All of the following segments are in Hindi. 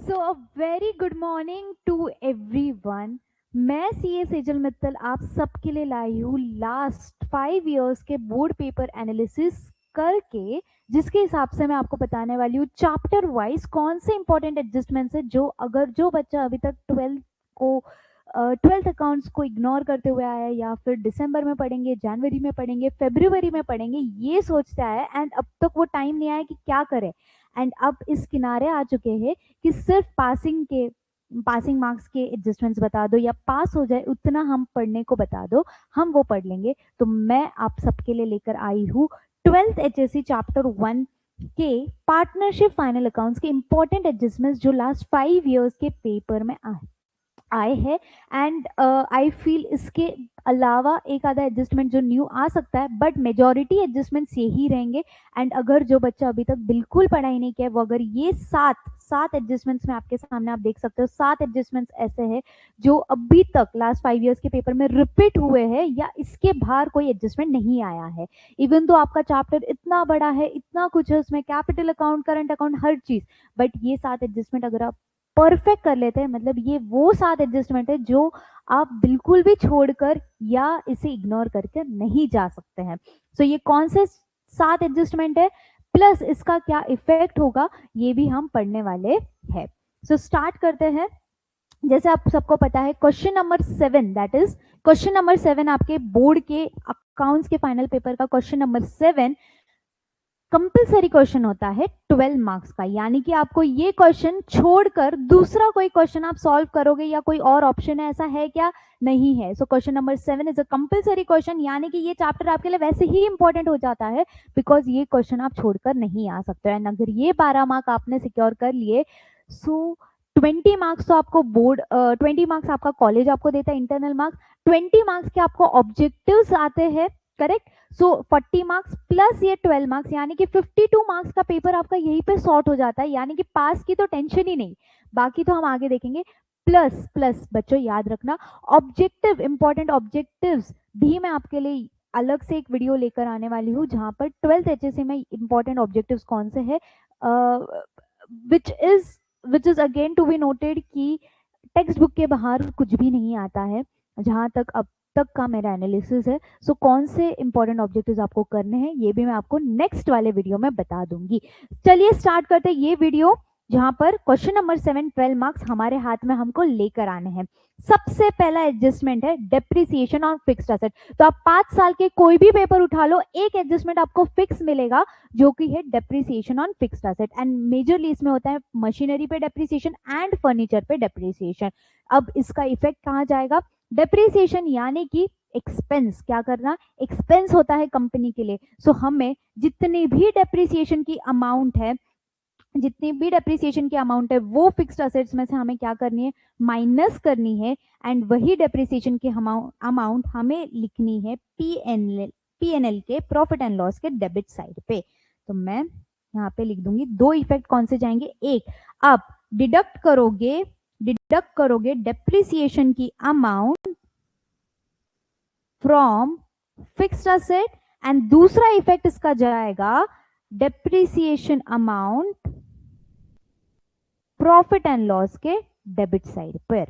So a very good morning to everyone. मैं सीए सेजल मित्तल आप सबके लिए लाई हूँ लास्ट 5 इयर्स के बोर्ड पेपर एनालिसिस करके, जिसके हिसाब से मैं आपको बताने वाली हूँ चैप्टर वाइज कौन से इंपॉर्टेंट एडजस्टमेंट्स है जो अगर जो बच्चा अभी तक ट्वेल्थ अकाउंट्स को इग्नोर करते हुए आया है या फिर दिसंबर में पढ़ेंगे, जनवरी में पढ़ेंगे, फरवरी में पढ़ेंगे, ये सोचता है एंड अब तक वो टाइम नहीं आया कि क्या करे, एंड अब इस किनारे आ चुके हैं कि सिर्फ पासिंग मार्क्स के एडजस्टमेंट्स बता दो या पास हो जाए उतना हम पढ़ने को बता दो, हम वो पढ़ लेंगे। तो मैं आप सबके लिए लेकर आई हूँ 12th HSC चैप्टर 1 के पार्टनरशिप फाइनल अकाउंट्स के इंपॉर्टेंट एडजस्टमेंट्स जो लास्ट 5 इयर्स के पेपर में आए हैं। एंड आई फील इसके अलावा एक आधा एडजस्टमेंट जो न्यू आ सकता है, बट मेजॉरिटी एडजस्टमेंट्स यही रहेंगे। एंड अगर जो बच्चा अभी तक बिल्कुल पढ़ाई नहीं किया वो अगर ये सात एडजस्टमेंट्स में आपके सामने आप देख सकते हो, 7 एडजस्टमेंट्स ऐसे हैं जो अभी तक लास्ट 5 इयर्स के पेपर में रिपीट हुए हैं या इसके बाहर कोई एडजस्टमेंट नहीं आया है। इवन तो आपका चैप्टर इतना बड़ा है, इतना कुछ है उसमें, कैपिटल अकाउंट, करंट अकाउंट, हर चीज, बट ये 7 एडजस्टमेंट अगर आप परफेक्ट कर लेते हैं, मतलब ये वो 7 एडजस्टमेंट है जो आप बिल्कुल भी छोड़कर या इसे इग्नोर करके नहीं जा सकते हैं। सो ये कौन से 7 एडजस्टमेंट है प्लस इसका क्या इफेक्ट होगा ये भी हम पढ़ने वाले हैं। सो स्टार्ट करते हैं। जैसे आप सबको पता है question number 7, that is question number 7 आपके बोर्ड के अकाउंट्स के फाइनल पेपर का क्वेश्चन नंबर 7 कंपलसरी क्वेश्चन होता है 12 मार्क्स का, यानी कि आपको ये क्वेश्चन छोड़कर दूसरा कोई क्वेश्चन आप सॉल्व करोगे या कोई और ऑप्शन है, ऐसा है क्या? नहीं है। So question number 7 is a compulsory question, यानी कि ये चैप्टर आपके लिए वैसे ही इंपॉर्टेंट हो जाता है बिकॉज ये क्वेश्चन आप छोड़कर नहीं आ सकते। एंड अगर ये 12 मार्क आपने सिक्योर कर लिए, सो 20 मार्क्स तो आपको बोर्ड 20 मार्क्स आपका कॉलेज आपको देता है इंटरनल मार्क्स, 20 मार्क्स के आपको ऑब्जेक्टिव्स आते हैं, करेक्ट। सो 40 मार्क्स प्लस ये 12 मार्क्स, यानी कि 52 मार्क्स का पेपर आपका यहीं पे सॉर्ट हो जाता है, यानी कि पास की तो टेंशन ही नहीं, बाकी तो हम आगे देखेंगे। प्लस प्लस बच्चों याद रखना, ऑब्जेक्टिव, इंपॉर्टेंट ऑब्जेक्टिव्स भी मैं आपके लिए अलग से एक वीडियो लेकर आने वाली हूँ जहां पर 12th HSC में इंपॉर्टेंट ऑब्जेक्टिव्स कौन से है, which is again to be noted कि टेक्स्ट बुक के बाहर कुछ भी नहीं आता है जहां तक अब तक का मेरा एनालिसिस है। सो कौन से इंपॉर्टेंट ऑब्जेक्टिव्स आपको करने हैं ये भी मैं आपको नेक्स्ट वाले वीडियो में बता दूंगी। चलिए स्टार्ट करते हैं ये वीडियो जहां पर क्वेश्चन नंबर 7 12 मार्क्स हमारे हाथ में हमको लेकर आने हैं। सबसे पहला एडजस्टमेंट है डेप्रिसिएशन ऑन फिक्स्ड एसेट। तो आप 5 साल के कोई भी पेपर उठा लो, एक एडजस्टमेंट आपको फिक्स मिलेगा जो कि है depreciation on fixed asset, and majorly इसमें होता है मशीनरी पे डेप्रिसिएशन एंड फर्नीचर पे डेप्रिसिएशन। अब इसका इफेक्ट कहाँ जाएगा? डेप्रिसिएशन यानी कि एक्सपेंस, क्या करना, एक्सपेंस होता है कंपनी के लिए। सो हमें जितनी भी डेप्रिसिएशन की अमाउंट है, जितनी भी डेप्रिसिएशन की अमाउंट है वो फिक्स्ड असेट्स में से हमें क्या करनी है, माइनस करनी है, एंड वही डेप्रिसिएशन की अमाउंट हमें लिखनी है पीएनएल के प्रॉफिट एंड लॉस के डेबिट साइड पे। तो मैं यहाँ पे लिख दूंगी दो इफेक्ट कौन से जाएंगे, एक आप डिडक्ट करोगे डेप्रिसिएशन की amount from fixed asset, and दूसरा इफेक्ट इसका जाएगा depreciation amount profit and loss के डेबिट साइड पर।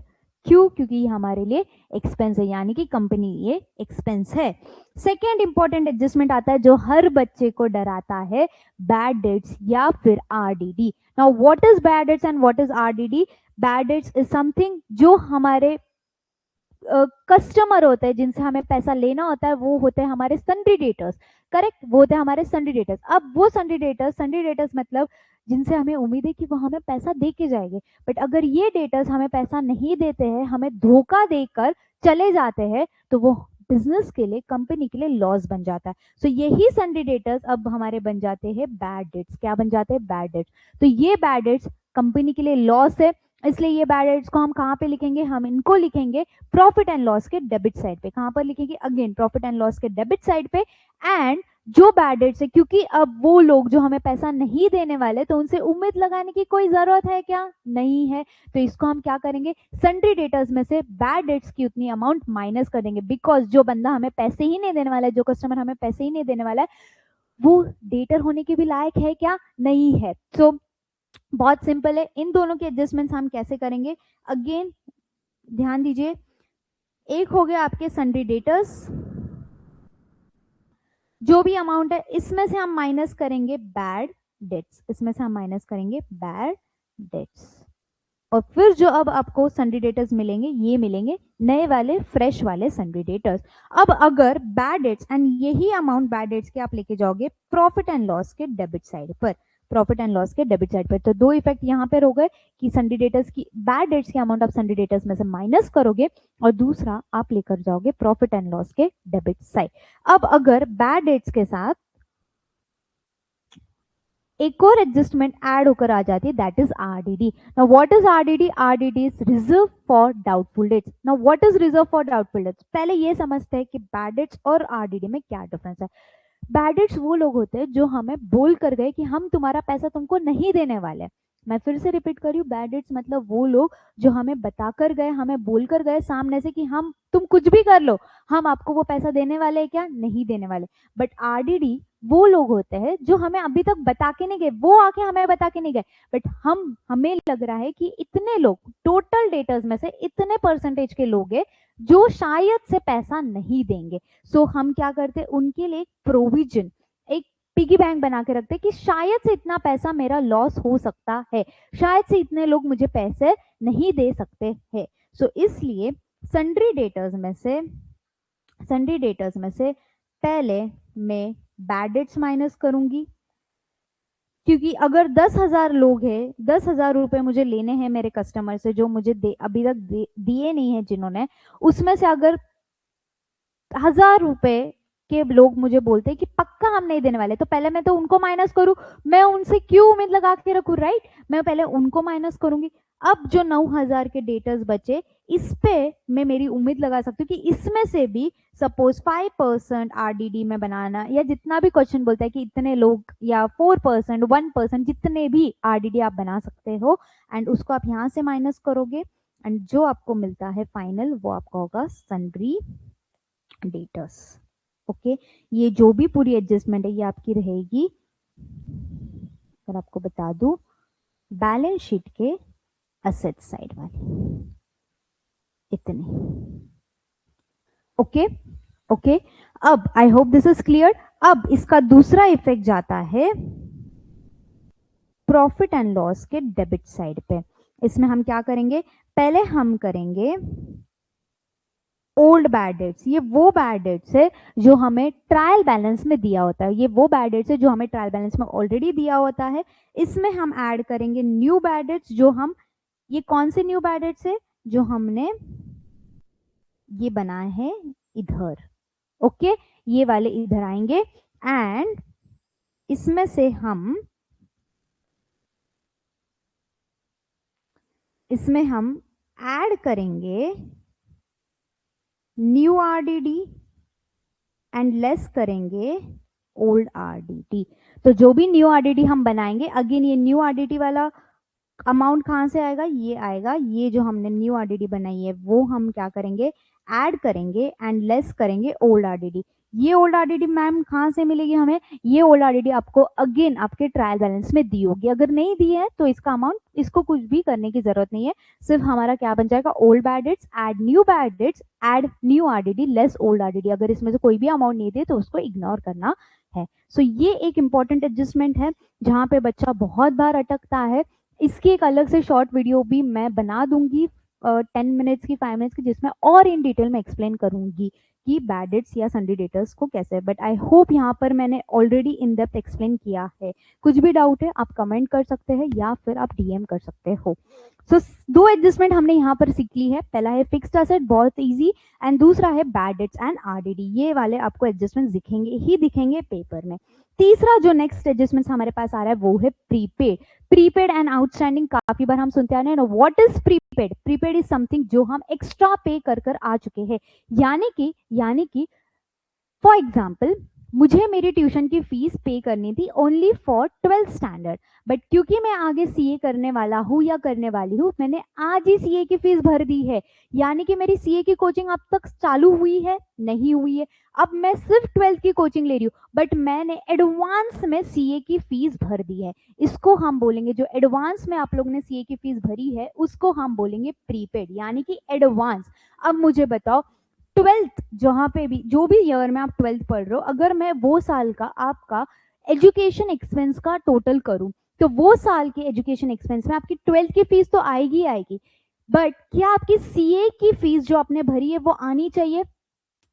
क्यों? क्योंकि ये हमारे लिए एक्सपेंस है, यानी कि कंपनी ये एक्सपेंस है। सेकेंड इंपॉर्टेंट एडजस्टमेंट आता है जो हर बच्चे को डराता है, बैड डेट्स या फिर RDD. Now what is bad debts and what is RDD? Bad debts is something जो हमारे कस्टमर होते हैं जिनसे हमें पैसा लेना होता है, वो होते हैं हमारे सन्ड्री डेटर्स, करेक्ट, वो होते हैं हमारे सन्ड्री डेटर्स। अब वो सन्ड्री डेटर्स मतलब जिनसे हमें उम्मीद है कि वो हमें पैसा दे के जाएंगे, बट अगर ये डेटर्स हमें पैसा नहीं देते हैं, हमें धोखा देकर चले जाते हैं, तो वो बिजनेस के लिए, कंपनी के लिए लॉस बन जाता है। सो यही सन्ड्री डेटर्स अब हमारे बन जाते हैं बैड डेट्स। क्या बन जाते हैं? Bad debts. तो ये बैड डेट्स कंपनी के लिए लॉस है, इसलिए ये बैड डेट्स को हम कहाँ पे लिखेंगे? हम इनको लिखेंगे प्रॉफिट एंड लॉस के डेबिट साइड पे। कहाँ पर लिखेंगे? अगेन प्रॉफिट एंड लॉस के डेबिट साइड पे। एंड जो बैड डेट्स है, क्योंकि अब वो लोग जो हमें पैसा नहीं देने वाले, तो उनसे उम्मीद लगाने की कोई जरूरत है क्या? नहीं है। तो इसको हम क्या करेंगे? सन्ड्री डेटर्स में से बैड डेट्स की उतनी अमाउंट माइनस कर देंगे, बिकॉज जो बंदा हमें पैसे ही नहीं देने वाला है, जो कस्टमर हमें पैसे ही नहीं देने वाला है, वो डेटर होने के भी लायक है क्या? नहीं है। सो बहुत सिंपल है। इन दोनों के एडजस्टमेंट्स हम कैसे करेंगे, अगेन ध्यान दीजिए। एक हो गया आपके सन्ड्री डेटर्स, जो भी अमाउंट है इसमें से हम माइनस करेंगे बैड डेट्स, इसमें से हम माइनस करेंगे बैड डेट्स, और फिर जो अब आपको सन्ड्री डेटर्स मिलेंगे ये मिलेंगे नए वाले फ्रेश वाले सन्ड्री डेटर्स। अब अगर बैड डेट्स एंड यही अमाउंट बैड डेट्स के आप लेके जाओगे प्रॉफिट एंड लॉस के डेबिट साइड पर, प्रॉफिट एंड लॉस के डेबिट साइड पर, तो दो इफेक्ट यहाँ पर हो गए कि सन्ड्री डेटर्स की बैड डेट्स की अमाउंट आप सन्ड्री डेटर्स में से माइनस करोगे, और दूसरा आप लेकर जाओगे प्रॉफिट एंड लॉस के डेबिट साइड। अब अगर बैड डेट्स के साथ एक और एडजस्टमेंट ऐड होकर आ जाती है, that is RDD. Now what is RDD, RDD is reserve for doubtful debts. Now what is reserve for doubtful debts, पहले ये समझते हैं कि बैड डेट्स और आरडीडी में क्या डिफरेंस है। बैड डेट्स वो लोग होते हैं जो हमें बोल कर गए कि हम तुम्हारा पैसा तुमको नहीं देने वाले। मैं फिर से रिपीट कर रही हूँ, बैड डेट्स मतलब वो लोग जो हमें बता कर गए, हमें बोल कर गए सामने से कि हम तुम कुछ भी कर लो, हम आपको वो पैसा देने वाले हैं क्या, नहीं देने वाले। बट आरडीडी वो लोग होते हैं जो हमें अभी तक बता के नहीं गए, वो आके हमें बता के नहीं गए, बट हमें लग रहा है कि इतने लोग टोटल डेटर्स में से इतने परसेंटेज के लोग हैं जो शायद से पैसा नहीं देंगे। सो हम क्या करते, उनके लिए प्रोविजन, एक पिगी बैंक बना के रखते कि शायद से इतना पैसा मेरा लॉस हो सकता है, शायद से इतने लोग मुझे पैसे नहीं दे सकते हैं। सो इसलिए सन्ड्री डेटर्स में से पहले मैं बैड डेट्स माइनस करूंगी, क्योंकि अगर 10,000 लोग हैं, 10,000 रुपए मुझे लेने हैं मेरे कस्टमर से जो मुझे अभी तक दिए नहीं है जिन्होंने, उसमें से अगर 1,000 रुपए के लोग मुझे बोलते हैं कि पक्का हम नहीं देने वाले, तो पहले मैं तो उनको माइनस करूं, मैं उनसे क्यों उम्मीद लगा के रखूं, राइट, मैं पहले उनको माइनस करूंगी। अब जो 9,000 के डेटर्स बचे, इस पे मैं मेरी उम्मीद लगा सकती हूँ कि इसमें से भी सपोज 5% आरडीडी में बनाना, या जितना भी क्वेश्चन बोलता है कि इतने लोग, या 4%, 1%, जितने भी आरडीडी आप बना सकते हो, एंड उसको आप यहाँ से माइनस करोगे, एंड जो आपको मिलता है फाइनल वो आपका होगा सन्ड्री डेटर्स। ओके, ये जो भी पूरी एडजस्टमेंट है ये आपकी रहेगी, अगर आपको बता दूं, बैलेंस शीट के असेट साइड वाली, इतने। ओके ओके, अब I hope this is clear. अब इसका दूसरा इफेक्ट जाता है प्रॉफिट एंड लॉस के डेबिट साइड पे। इसमें हम क्या करेंगे, पहले हम करेंगे ओल्ड बैड डेट्स। ये वो बैड डेट्स है जो हमें ट्रायल बैलेंस में दिया होता है, ये वो बैड डेट्स है जो हमें ट्रायल बैलेंस में ऑलरेडी दिया होता है। इसमें हम ऐड करेंगे न्यू बैड डेट्स, जो हम, ये कौन से न्यू बैड डेट्स है, जो हमने ये बनाए हैं इधर। ओके, ये वाले इधर आएंगे, एंड इसमें से हम ऐड करेंगे न्यू आरडीडी एंड लेस करेंगे ओल्ड आरडीडी। तो जो भी न्यू आरडीडी हम बनाएंगे, अगेन ये न्यू आरडीडी वाला अमाउंट कहां से आएगा, ये आएगा, ये जो हमने न्यू आरडीडी बनाई है वो हम क्या करेंगे, ऐड करेंगे एंड लेस करेंगे ओल्ड आरडीडी। ये ओल्ड आरडीडी मैम कहां से मिलेगी हमें, ये ओल्ड आरडीडी आपको अगेन आपके ट्रायल बैलेंस में दी होगी, अगर नहीं दी है तो इसका अमाउंट, इसको कुछ भी करने की जरूरत नहीं है, सिर्फ हमारा क्या बन जाएगा, old bad debts add new bad debts add new RDD less old RDD. अगर इसमें से कोई भी अमाउंट नहीं दे तो उसको इग्नोर करना है। सो ये एक इंपॉर्टेंट एडजस्टमेंट है जहां पे बच्चा बहुत बार अटकता है। इसकी एक अलग से शॉर्ट वीडियो भी मैं बना दूंगी 10 मिनट्स की, 5 मिनट्स की, जिसमें और इन डिटेल में एक्सप्लेन करूंगी कि बैड डेट्स या सन्ड्री डेटर्स को कैसे। बट आई होप यहाँ पर मैंने ऑलरेडी इन डेप्थ एक्सप्लेन किया है। कुछ भी डाउट है आप कमेंट कर सकते हैं या फिर आप डीएम कर सकते हो। सो दो एडजस्टमेंट हमने यहाँ पर सीख ली है, पहला है फिक्स्ड असेट, बहुत इजी, एंड दूसरा है बैड डेट्स एंड आरडीडी। ये वाले आपको एडजस्टमेंट दिखेंगे ही दिखेंगे पेपर में। तीसरा जो नेक्स्ट एडजस्टमेंट हमारे पास आ रहा है वो है प्रीपेड एंड आउटस्टैंडिंग। काफी बार हम सुनते आ रहे हैं ना, what is prepaid, prepaid is something जो हम एक्स्ट्रा पे कर आ चुके हैं, यानी कि फॉर एग्जाम्पल मुझे मेरी ट्यूशन की फीस पे करनी थी only for 12th standard, but क्योंकि मैं आगे सीए करने वाला हूँ या करने वाली हूँ, मैंने आज ही सीए की फीस भर दी है। यानी कि मेरी सीए की कोचिंग अब तक चालू हुई है नहीं हुई है, अब मैं सिर्फ 12th की कोचिंग ले रही हूँ, बट मैंने एडवांस में सीए की फीस भर दी है। इसको हम बोलेंगे, जो एडवांस में आप लोगों ने सीए की फीस भरी है उसको हम बोलेंगे प्रीपेड, यानी कि एडवांस। अब मुझे बताओ, 12th जहाँ पे भी, जो भी ईयर में आप 12th पढ़ रहे हो, अगर मैं वो साल का आपका एजुकेशन एक्सपेंस का टोटल करूं, तो वो साल के एजुकेशन एक्सपेंस में आपकी 12th की फीस तो आएगी आएगी, बट क्या आपकी सीए की फीस जो आपने भरी है वो आनी चाहिए?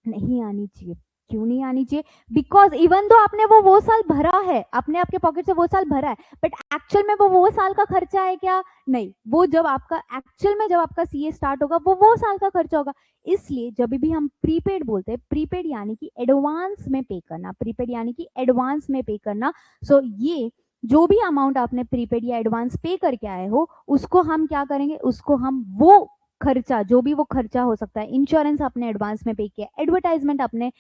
नहीं आनी चाहिए। क्यों नहीं आनी चाहिए? बिकॉज इवन तो आपने वो साल भरा है, आपने आपके पॉकेट से वो साल भरा है, बट एक्चुअल में वो साल का खर्चा है क्या? नहीं, वो जब आपका एक्चुअल में जब आपका सीए स्टार्ट होगा वो साल का खर्चा होगा। इसलिए जब भी हम प्रीपेड बोलते हैं, प्रीपेड यानी कि एडवांस में पे करना, प्रीपेड यानी कि एडवांस में पे करना। सो ये जो भी अमाउंट आपने प्रीपेड या एडवांस पे करके आए हो, उसको हम क्या करेंगे, उसको हम वो खर्चा, जो भी वो खर्चा हो सकता है, इंश्योरेंस आपने एडवांस में पे किया, एडवर्टाइजमेंट आपने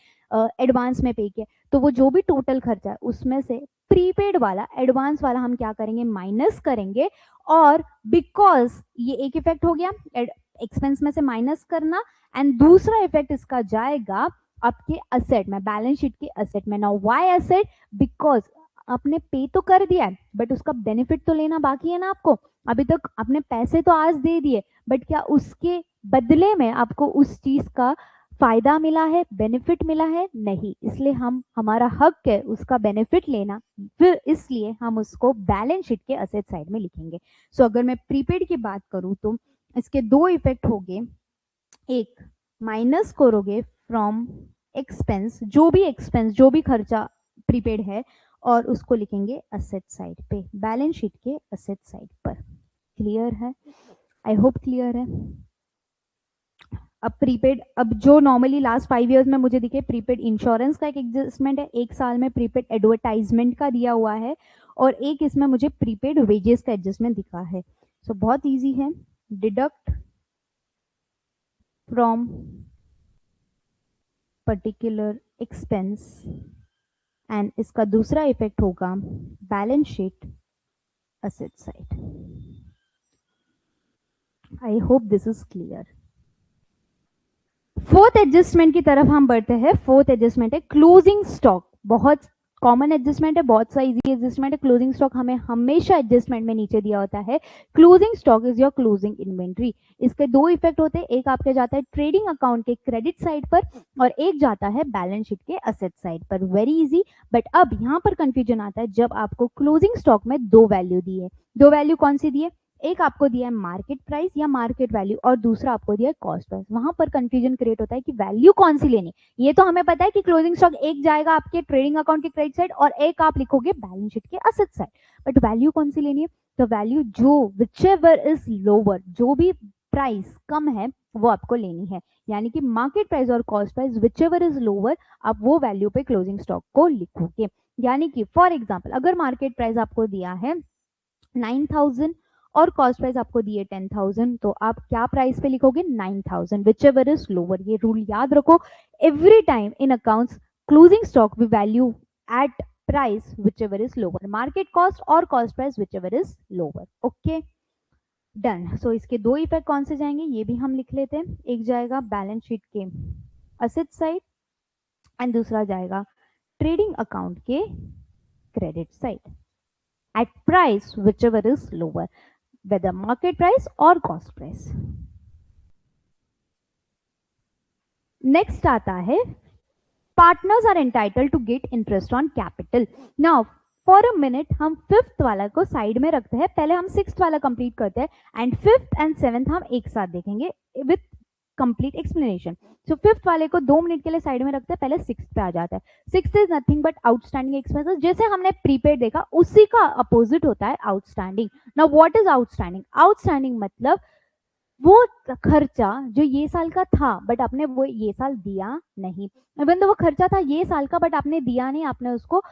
एडवांस में पे किया, तो वो जो भी टोटल खर्चा है उसमें से प्रीपेड वाला, एडवांस वाला हम क्या करेंगे, माइनस करेंगे। और बिकॉज ये एक इफेक्ट हो गया एक्सपेंस में से माइनस करना, एंड दूसरा इफेक्ट इसका जाएगा आपके असेट में, बैलेंस शीट के असेट में। Now why asset? बिकॉज आपने पे तो कर दिया है, बट उसका बेनिफिट तो लेना बाकी है ना आपको। अभी तक आपने पैसे तो आज दे दिए, बट क्या उसके बदले में आपको उस चीज का फायदा मिला है, बेनिफिट मिला है? नहीं। इसलिए हम, हमारा हक है उसका बेनिफिट लेना, फिर इसलिए हम उसको बैलेंस शीट के असेट साइड में लिखेंगे। सो अगर मैं प्रीपेड की बात करूं तो इसके दो इफेक्ट हो गए। एक, माइनस करोगे फ्रॉम एक्सपेंस, जो भी खर्चा प्रीपेड है, और उसको लिखेंगे असेट साइड पे, बैलेंस शीट के असेट साइड पर। क्लियर है? आई होप क्लियर है। अब प्रीपेड, अब जो नॉर्मली लास्ट 5 इयर्स में मुझे दिखे, प्रीपेड इंश्योरेंस का एक एडजस्टमेंट है, एक साल में प्रीपेड एडवर्टाइजमेंट का दिया हुआ है, और एक इसमें मुझे प्रीपेड वेजेस का एडजस्टमेंट दिखा है। सो बहुत इजी है, deduct from particular expense, and इसका दूसरा इफेक्ट होगा balance sheet asset side. I hope this is clear. Fourth adjustment की तरफ हम बढ़ते हैं। फोर्थ एडजस्टमेंट है क्लोजिंग स्टॉक। बहुत कॉमन एडजस्टमेंट है, बहुत सा इजी एडजस्टमेंट है। क्लोजिंग स्टॉक हमें हमेशा एडजस्टमेंट में नीचे दिया होता है। Closing stock is your closing inventory. इसके दो इफेक्ट होते हैं, एक आपके जाता है ट्रेडिंग अकाउंट के क्रेडिट साइड पर, और एक जाता है बैलेंस शीट के असेट साइड पर। Very easy. बट अब यहाँ पर कंफ्यूजन आता है जब आपको क्लोजिंग स्टॉक में दो वैल्यू दी है। दो वैल्यू कौन सी दी है? एक आपको दिया है मार्केट प्राइस या मार्केट वैल्यू, और दूसरा आपको दिया है कॉस्ट प्राइस। वहां पर कंफ्यूजन क्रिएट होता है कि वैल्यू कौन सी लेनी। ये तो हमें पता है कि क्लोजिंग स्टॉक एक जाएगा आपके ट्रेडिंग अकाउंट के क्रेडिट साइड, और एक आप लिखोगे बैलेंस शीट के असेट साइड, बट वैल्यू कौन सी लेनी है? तो वैल्यू जो विचएवर इज लोअर, जो भी प्राइस कम है वो आपको लेनी है। यानी कि मार्केट प्राइस और cost price whichever is lower, आप वो वैल्यू पे क्लोजिंग स्टॉक को लिखोगे। यानी कि फॉर एग्जाम्पल, अगर मार्केट प्राइस आपको दिया है 9,000 और कॉस्ट प्राइस आपको दिए 10,000, तो आप क्या प्राइस पे लिखोगे? 9,000, विच एवर इज लोअर। ये रूल याद रखो, every time in accounts closing stock we value at price whichever is lower, market cost और cost price whichever is lower. Okay, done. So इसके दो इफेक्ट कौन से जाएंगे ये भी हम लिख लेते हैं। एक जाएगा बैलेंस शीट के असेट साइड, एंड दूसरा जाएगा ट्रेडिंग अकाउंट के credit side at price whichever is lower, whether market price or cost price. Next आता है partners are entitled to get interest on capital. Now for a minute हम फिफ्थ वाला को साइड में रखते हैं, पहले हम सिक्स्थ वाला कंप्लीट करते हैं, एंड फिफ्थ एंड सेवेंथ हम एक साथ देखेंगे with complete explanation. So fifth वाले को 2 मिनट के लिए साइड में रखते हैं, पहले सिक्स्थ पे आ जाता है। Sixth is nothing but outstanding expenses. जैसे हमने प्रीपेड देखा, उसी का अपोजिट होता है outstanding. Now what is outstanding? Outstanding मतलब वो खर्चा जो ये साल का था बट आपने वो ये साल दिया नहीं, इवन तो वो खर्चा था ये साल का बट आपने दिया नहीं, आपने उसको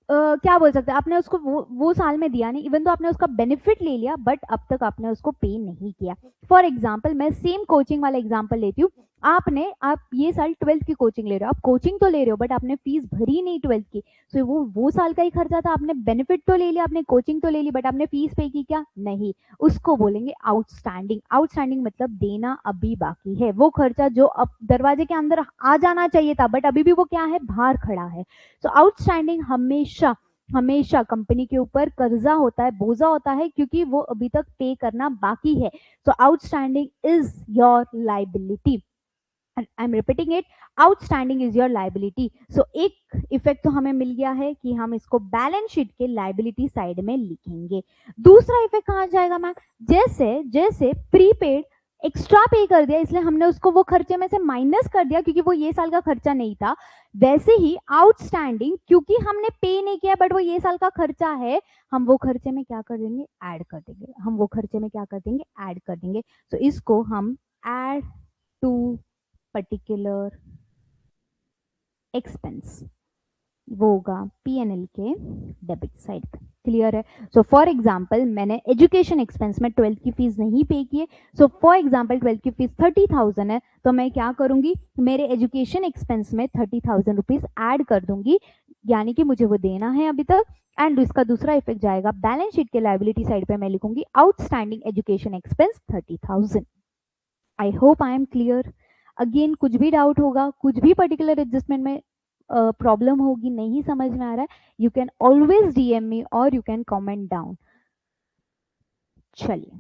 क्या बोल सकते हैं, आपने उसको वो साल में दिया नहीं, इवन तो आपने उसका बेनिफिट ले लिया बट अब तक आपने उसको पे नहीं किया। फॉर एग्जाम्पल, मैं सेम कोचिंग वाला एग्जाम्पल लेती हूँ। आप ये साल 12th की कोचिंग ले रहे हो, आप कोचिंग तो ले रहे हो बट आपने फीस भरी नहीं 12th की, सो वो साल का ही खर्चा था, आपने बेनिफिट तो ले लिया, आपने कोचिंग तो ले ली बट आपने फीस पे की क्या? नहीं। उसको बोलेंगे आउटस्टैंडिंग। आउटस्टैंडिंग मतलब देना अभी बाकी है, वो खर्चा जो अब दरवाजे के अंदर आ जाना चाहिए था बट अभी भी वो क्या है, बाहर खड़ा है। सो आउटस्टैंडिंग हमेशा हमेशा कंपनी के ऊपर कर्जा होता है, बोझा होता है, क्योंकि वो अभी तक पे करना बाकी है। So outstanding is your liability. I am repeating it, outstanding is your liability. So एक इफेक्ट तो हमें मिल गया है कि हम इसको बैलेंस शीट के लाइबिलिटी साइड में लिखेंगे। दूसरा इफेक्ट कहां जाएगा मैम? जैसे जैसे प्रीपेड एक्स्ट्रा पे कर दिया, इसलिए हमने उसको वो खर्चे में से माइनस कर दिया क्योंकि वो ये साल का खर्चा नहीं था, वैसे ही आउटस्टैंडिंग क्योंकि हमने पे नहीं किया बट वो ये साल का खर्चा है, हम वो खर्चे में क्या कर देंगे, ऐड कर देंगे। हम वो खर्चे में क्या कर देंगे, ऐड कर देंगे। तो इसको हम ऐड टू पर्टिकुलर एक्सपेंस, वो होगा पीएनएल के डेबिट साइड पे। क्लियर है? सो फॉर एग्जांपल मैंने एजुकेशन एक्सपेंस में 12th की फीस नहीं पे की है, सो फॉर एग्जांपल 12th की फीस 30,000 है, तो मैं क्या करूंगी, मेरे एजुकेशन एक्सपेंस में 30,000 रुपीज ऐड कर दूंगी, यानी कि मुझे वो देना है अभी तक। एंड इसका दूसरा इफेक्ट जाएगा बैलेंस शीट के लाइबिलिटी साइड पे, मैं लिखूंगी outstanding education expense 30,000। I hope I am clear. Again कुछ भी डाउट होगा, कुछ भी पर्टिकुलर एडजस्टमेंट में प्रॉब्लम होगी, नहीं समझ में आ रहा है, यू कैन ऑलवेज डीएम मी और यू कैन कमेंट डाउन। चलिए,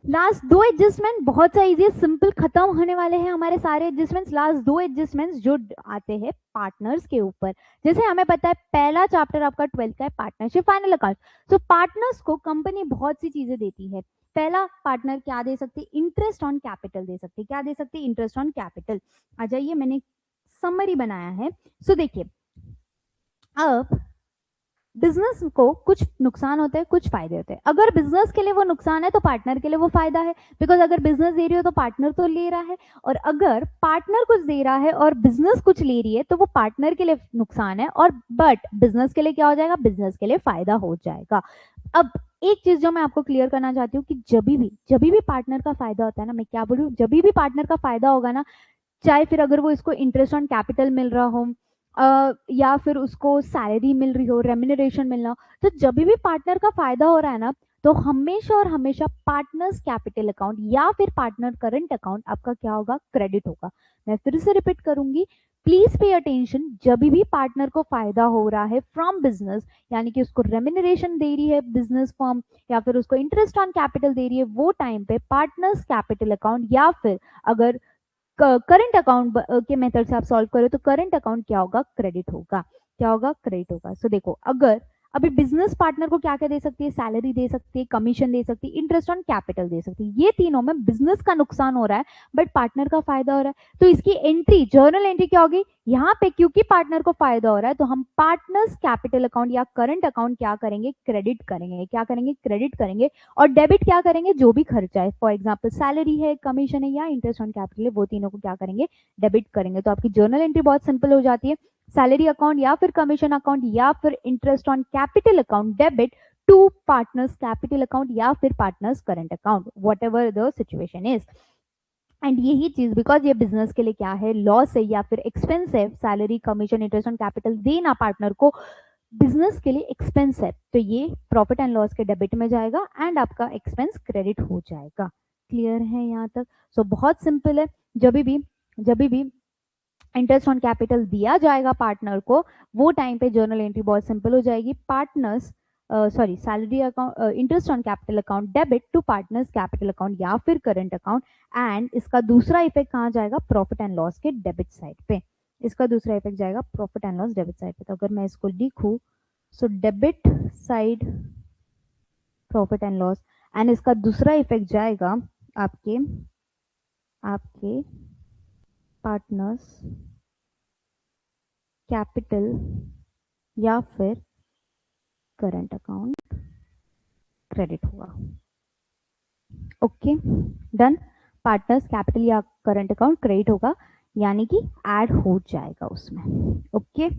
लास्ट दो एडजस्टमेंट बहुत सा इजी है, सिंपल, खत्म होने वाले हैं हमारे सारे एडजस्टमेंट्स। लास्ट दो एडजस्टमेंट्स जो आते हैं पार्टनर्स के ऊपर। जैसे हमें पता है पहला चैप्टर आपका 12th का है पार्टनरशिप फाइनल अकाउंट। तो पार्टनर्स को कंपनी बहुत सी चीजें देती है। पहला पार्टनर क्या दे सकती है, इंटरेस्ट ऑन कैपिटल दे सकती है। क्या दे सकती है, इंटरेस्ट ऑन कैपिटल। आ जाइए, मैंने समरी बनाया है। सो देखिए, अब बिजनेस को कुछ नुकसान होते हैं, कुछ फायदे होते हैं। अगर बिजनेस के लिए वो नुकसान है तो पार्टनर के लिए वो फायदा है, बिकॉज अगर बिजनेस दे रही हो तो पार्टनर तो ले रहा है, और अगर पार्टनर कुछ दे रहा है और बिजनेस कुछ ले रही है तो वो पार्टनर के लिए नुकसान है, और बट बिजनेस के लिए क्या हो जाएगा, बिजनेस के लिए फायदा हो जाएगा। अब एक चीज जो मैं आपको क्लियर करना चाहती हूँ कि जब भी पार्टनर का फायदा होता है ना, मैं क्या बोलूँ, जब भी पार्टनर का फायदा होगा ना, चाहे फिर अगर वो इसको इंटरेस्ट ऑन कैपिटल मिल रहा हो, या फिर उसको सैलरी मिल रही हो, रेम्यूनरेशन मिलना हो, तो जब भी पार्टनर का फायदा हो रहा है ना, तो हमेशा और हमेशा पार्टनर्स कैपिटल अकाउंट या फिर पार्टनर करंट अकाउंट आपका क्या होगा, क्रेडिट होगा। मैं फिर से रिपीट करूंगी, प्लीज पे अटेंशन, जब भी पार्टनर को फायदा हो रहा है फ्रॉम बिजनेस, यानी कि उसको रेम्यूनरेशन दे रही है बिजनेस फर्म, या फिर उसको इंटरेस्ट ऑन कैपिटल दे रही है, वो टाइम पे पार्टनर्स कैपिटल अकाउंट, या फिर अगर करंट अकाउंट के मेथड से आप सॉल्व करो तो करंट अकाउंट क्या होगा, क्रेडिट होगा। क्या होगा, क्रेडिट होगा। सो देखो, अगर अभी बिजनेस पार्टनर को क्या क्या दे सकती है, सैलरी दे सकती है, कमीशन दे सकती है, इंटरेस्ट ऑन कैपिटल दे सकती है, ये तीनों में बिजनेस का नुकसान हो रहा है बट पार्टनर का फायदा हो रहा है, तो इसकी एंट्री, जर्नल एंट्री क्या होगी, यहाँ पे क्योंकि पार्टनर को फायदा हो रहा है तो हम पार्टनर्स कैपिटल अकाउंट या करंट अकाउंट क्या करेंगे, क्रेडिट करेंगे। क्या करेंगे, क्रेडिट करेंगे। और डेबिट क्या करेंगे, जो भी खर्चा है, फॉर एग्जाम्पल सैलरी है, कमीशन है या इंटरेस्ट ऑन कैपिटल है, वो तीनों को क्या करेंगे, डेबिट करेंगे। तो आपकी जर्नल एंट्री बहुत सिंपल हो जाती है, सैलरी अकाउंट या फिर कमीशन अकाउंट या फिर interest on capital account debit to partners capital account या फिर partners current account, whatever the situation is. And यही चीज, बिकॉज ये बिजनेस के लिए क्या है, लॉस है या फिर एक्सपेंस है, salary commission interest on capital देना पार्टनर को बिजनेस के लिए एक्सपेंस है, तो ये प्रॉफिट एंड लॉस के डेबिट में जाएगा एंड आपका एक्सपेंस क्रेडिट हो जाएगा। क्लियर है यहाँ तक? सो बहुत सिंपल है, जब भी इंटरेस्ट ऑन कैपिटल दिया जाएगा पार्टनर को, वो टाइम पे जर्नल एंट्री बहुत सिंपल हो जाएगी, partners sorry salary account interest on capital account debit to partners capital account या फिर करंट अकाउंट। एंड इसका दूसरा इफेक्ट कहाँ जाएगा, प्रॉफिट एंड लॉस के डेबिट साइड पे। इसका दूसरा इफेक्ट जाएगा profit and loss debit side पे। तो अगर मैं इसको लिखूं, so debit side profit and loss, and इसका दूसरा इफेक्ट जाएगा आपके आपके पार्टनर्स कैपिटल या फिर करंट अकाउंट, क्रेडिट होगा। Okay, done. पार्टनर्स कैपिटल या करंट अकाउंट क्रेडिट होगा, यानी कि ऐड हो जाएगा उसमें। ओके,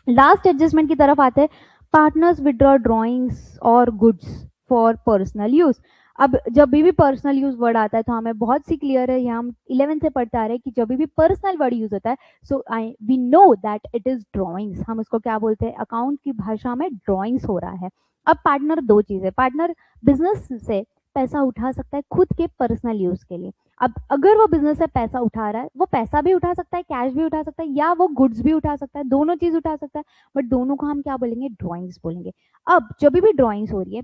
लास्ट एडजस्टमेंट की तरफ आते हैं। पार्टनर्स विड्रॉ ड्रॉइंग्स और गुड्स फॉर पर्सनल यूज। अब जब भी पर्सनल यूज वर्ड आता है तो हमें बहुत सी क्लियर है, यहाँ हम 11 से पढ़ते आ रहे हैं कि जब भी पर्सनल वर्ड यूज होता है so I we know that it is drawings, हम उसको क्या बोलते हैं, अकाउंट की भाषा में ड्रॉइंग्स हो रहा है। अब पार्टनर दो चीजें, पार्टनर बिजनेस से पैसा उठा सकता है खुद के पर्सनल यूज के लिए। अब अगर वो बिजनेस से पैसा उठा रहा है, वो पैसा भी उठा सकता है, कैश भी उठा सकता है, या वो गुड्स भी उठा सकता है, दोनों चीज उठा सकता है, बट दोनों को हम क्या बोलेंगे, ड्रॉइंग्स बोलेंगे। अब जब भी ड्रॉइंग्स हो रही है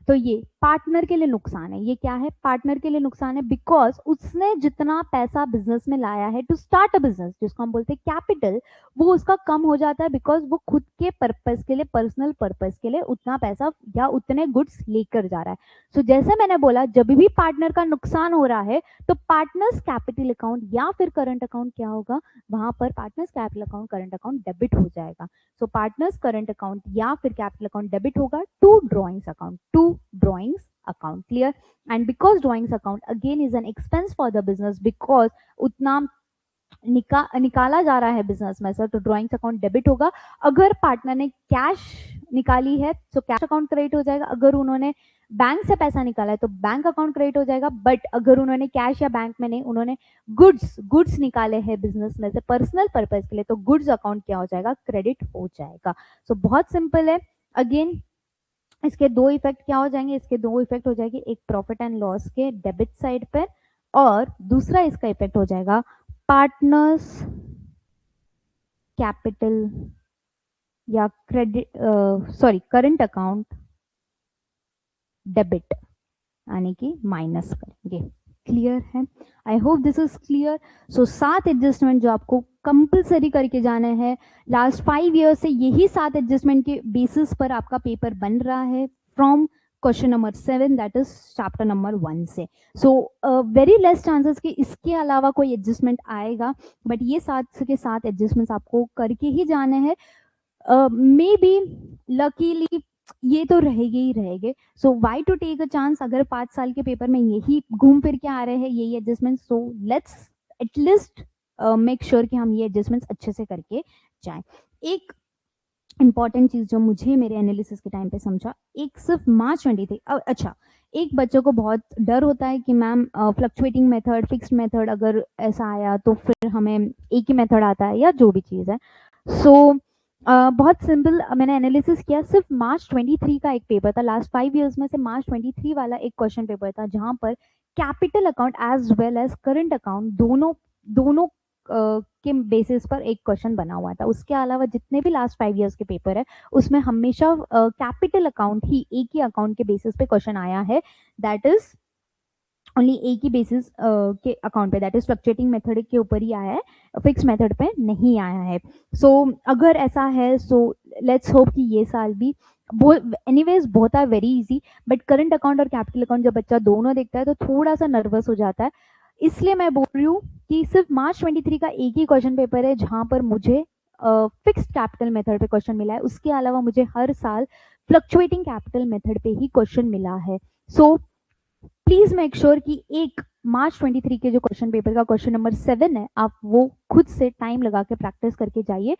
तो ये पार्टनर के लिए नुकसान है। ये क्या है, पार्टनर के लिए नुकसान है बिकॉज उसने जितना पैसा बिजनेस में लाया है टू स्टार्ट अ बिजनेस, जिसको हम बोलते हैं कैपिटल, वो उसका कम हो जाता है बिकॉज वो खुद के पर्पस के लिए, पर्सनल पर्पस के लिए उतना पैसा या उतने गुड्स लेकर जा रहा है। सो जैसे मैंने बोला, जब भी पार्टनर का नुकसान हो रहा है तो पार्टनर्स कैपिटल अकाउंट या फिर करंट अकाउंट क्या होगा, वहां पर partners capital account current account debit हो जाएगा। सो पार्टनर्स करंट अकाउंट या फिर कैपिटल अकाउंट डेबिट होगा to drawings account, to drawings account, clear. And because drawings account again is an expense for the business, because उतना निकाला जा रहा है बिजनेस में से, तो ड्रॉइंग्स अकाउंट डेबिट होगा। अगर पार्टनर ने कैश निकाली है तो कैश अकाउंट क्रेडिट हो जाएगा, अगर उन्होंने बैंक से पैसा निकाला है तो बैंक अकाउंट क्रेडिट हो जाएगा। बट अगर उन्होंने कैश या बैंक में नहीं, उन्होंने गुड्स निकाले हैं बिजनेस में से पर्सनल पर्पज के लिए, तो गुड्स अकाउंट क्या हो जाएगा, क्रेडिट हो जाएगा। सो बहुत सिंपल है। अगेन इसके दो इफेक्ट क्या हो जाएंगे, इसके दो इफेक्ट हो जाएंगे, एक प्रॉफिट एंड लॉस के डेबिट साइड पर, और दूसरा इसका इफेक्ट हो जाएगा पार्टनर्स कैपिटल या क्रेडिट करंट अकाउंट डेबिट, यानी कि माइनस करेंगे। क्लियर है, I hope this is clear. So 7 adjustment जो आपको कंपलसरी करके जाने हैं लास्ट 5 ईयर से, यही 7 एडजस्टमेंट के बेसिस पर आपका पेपर बन रहा है from question number 7 that is chapter number 1 से। सो वेरी लेस चांसेस कि इसके अलावा कोई एडजस्टमेंट आएगा, बट ये 7 के 7 एडजस्टमेंट्स आपको करके ही जाने हैं। मे बी लकीली ये तो रहेगे ही रहेंगे। So why to take a chance, अगर 5 साल के पेपर में यही घूम फिर के आ रहे हैं यही adjustment, so let's at least make sure कि हम ये एडजस्टमेंट्स अच्छे से करके जाएं। एक इंपॉर्टेंट चीज जो मुझे मेरे एनालिसिस के टाइम पे समझा, एक सिर्फ मार्च 23, अच्छा एक बच्चों को बहुत डर होता है कि ma'am fluctuating method, fixed method अगर ऐसा आया तो फिर हमें एक ही मेथड आता है या जो भी चीज़ है। सो बहुत सिंपल, मैंने एनालिसिस किया, सिर्फ मार्च 23 का एक पेपर था, लास्ट 5 ईयर्स में से मार्च 23 वाला एक क्वेश्चन पेपर था जहां पर capital account as well as current account दोनों दोनों के बेसिस पर एक क्वेश्चन बना हुआ था। उसके अलावा जितने भी लास्ट 5 ईयर्स के पेपर है उसमें हमेशा कैपिटल अकाउंट ही, एक ही अकाउंट के बेसिस पे क्वेश्चन आया है, दैट इज ओनली एक ही बेसिस के अकाउंट पे, दैट इज फ्लक्चुएटिंग मेथड के ऊपर ही आया है, फिक्स मेथड पे नहीं आया है। सो अगर ऐसा है सो लेट्स होप कि ये साल भी anyways both are very easy, but current account और कैपिटल अकाउंट जब बच्चा दोनों देखता है तो थोड़ा सा नर्वस हो जाता है। इसलिए मैं बोल रही हूँ कि सिर्फ मार्च 23 का एक ही क्वेश्चन पेपर है जहां पर मुझे फिक्स्ड कैपिटल मेथड पे क्वेश्चन मिला है, उसके अलावा मुझे हर साल फ्लक्चुएटिंग कैपिटल मेथड पे ही क्वेश्चन मिला है। सो प्लीज मेक श्योर कि एक मार्च 23 के जो क्वेश्चन पेपर का क्वेश्चन नंबर 7 है, आप वो खुद से टाइम लगा के प्रैक्टिस करके जाइए।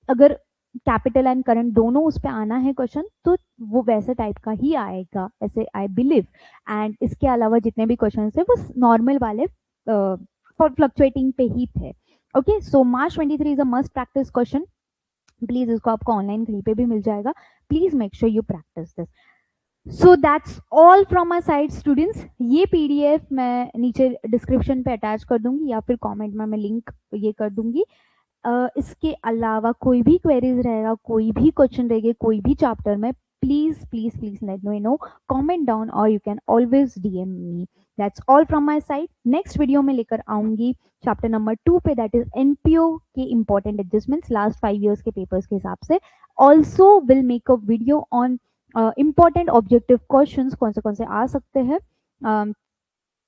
अगर कैपिटल एंड करंट दोनों उस पर आना है क्वेश्चन तो वो वैसे टाइप का ही आएगा, ऐसे आई बिलीव। एंड इसके अलावा जितने भी क्वेश्चन थे वो नॉर्मल वाले फॉर फ्लक्चुएटिंग पे ही थे। Okay, so March 23 is a must practice question, please इसको आपको ऑनलाइन कहीं पे भी मिल जाएगा, please make sure you practice this. So that's all from my side students. ये पीडीएफ मैं नीचे डिस्क्रिप्शन पे अटैच कर दूंगी या फिर कमेंट में मैं लिंक ये कर दूंगी। इसके अलावा कोई भी क्वेरीज रहेगा, कोई भी क्वेश्चन रहेगा कोई भी चैप्टर में, please please please let me know, comment down और you can always DM me. That's all from my side. Next video में लेकर आऊंगी चैप्टर नंबर 2 पे, दैट इज एनपीओ के इंपॉर्टेंट एडजस्टमेंट्स लास्ट 5 ईयर्स के पेपर्स के हिसाब से। Also will make a video on important objective questions कौन से आ सकते हैं,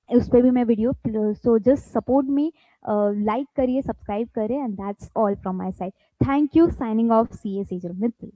उस पर भी मैं video, so just support me, like करिए, सब्सक्राइब करिए, and that's all from my side. Thank you, signing off, C A Sejal Mittal.